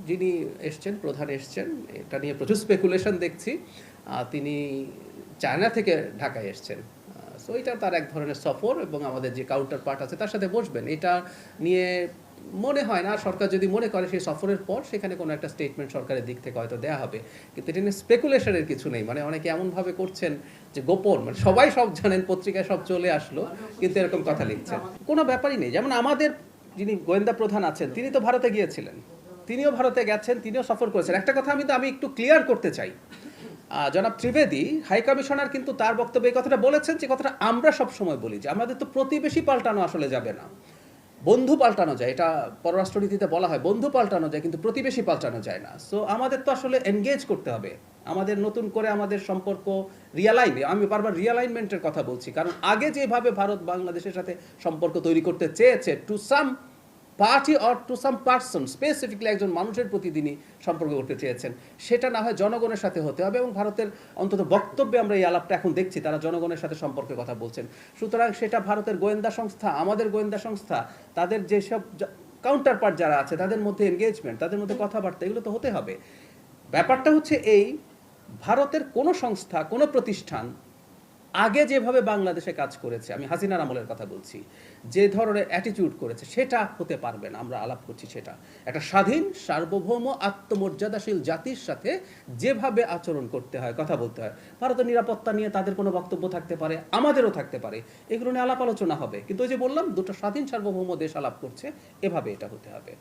যিনি এসছেন, প্রধান এসছেন, এটা নিয়ে প্রচুর স্পেকুলেশন দেখছি। তিনি চায়না থেকে ঢাকায় এসছেন। সো এটা তার এক ধরনের সফর এবং আমাদের যে কাউন্টার পার্ট আছে তার সাথে বসবেন। এটা নিয়ে মনে হয় না সরকার যদি মনে করে সেই সফরের পর সেখানে কোনো একটা স্টেটমেন্ট সরকারের দিক থেকে হয়তো দেওয়া হবে, কিন্তু এটা নিয়ে স্পেকুলেশনের কিছু নেই। মানে অনেকে এমনভাবে করছেন যে গোপন, মানে সবাই সব জানেন, পত্রিকায় সব চলে আসলো, কিন্তু এরকম কথা লিখছেন। কোনো ব্যাপারই নেই। যেমন আমাদের যিনি গোয়েন্দা প্রধান আছেন তিনি তো ভারতে গিয়েছিলেন, তিনিও ভারতে গেছেন, তিনিও সফর করেছেন। একটা কথা আমি একটু ক্লিয়ার করতে চাই, জনাব ত্রিবেদী হাই কমিশনার কিন্তু তার বক্তব্যে এই কথাটা বলেছেন যে কথাটা আমরা সব সময় বলি যে আমাদের তো প্রতিবেশী পাল্টানো আসলে যাবে না, বন্ধু পাল্টানো যায়। এটা পররাষ্ট্রনীতিতে বলা হয় বন্ধু পাল্টানো যায়, কিন্তু প্রতিবেশী পাল্টানো যায় না। সো আমাদের তো আসলে এনগেজ করতে হবে, আমাদের নতুন করে আমাদের সম্পর্ক আমি বারবার রিয়ালাইনমেন্টের কথা বলছি, কারণ আগে যেভাবে ভারত বাংলাদেশের সাথে সম্পর্ক তৈরি করতে চেয়েছে to some party or to some person, specifically একজন মানুষের প্রতি তিনি সম্পর্ক করতে চেয়েছেন, সেটা না হয় জনগণের সাথে হতে হবে। এবং ভারতের অন্তত বক্তব্যে আমরা এই আলাপটা এখন দেখছি, তারা জনগণের সাথে সম্পর্কে কথা বলছেন। সুতরাং সেটা ভারতের গোয়েন্দা সংস্থা, আমাদের গোয়েন্দা সংস্থা, তাদের যেসব কাউন্টার পার্ট যারা আছে তাদের মধ্যে এনগেজমেন্ট, তাদের মধ্যে কথাবার্তা, এগুলো তো হতে হবে। ব্যাপারটা হচ্ছে এই, ভারতের কোনো সংস্থা, কোনো প্রতিষ্ঠান আগে যেভাবে বাংলাদেশে কাজ করেছে, আমি হাসিনার আমলের কথা বলছি, যে ধরনের অ্যাটিটিউড করেছে সেটা হতে পারবে না। আমরা আলাপ করছি সেটা একটা স্বাধীন, সার্বভৌম, আত্মমর্যাদাশীল জাতির সাথে যেভাবে আচরণ করতে হয়, কথা বলতে হয়। ভারতের নিরাপত্তা নিয়ে তাদের কোনো বক্তব্য থাকতে পারে, আমাদেরও থাকতে পারে, এগুলো নিয়ে আলাপ আলোচনা হবে। কিন্তু ওই যে বললাম, দুটো স্বাধীন সার্বভৌম দেশ আলাপ করছে, এভাবে এটা হতে হবে।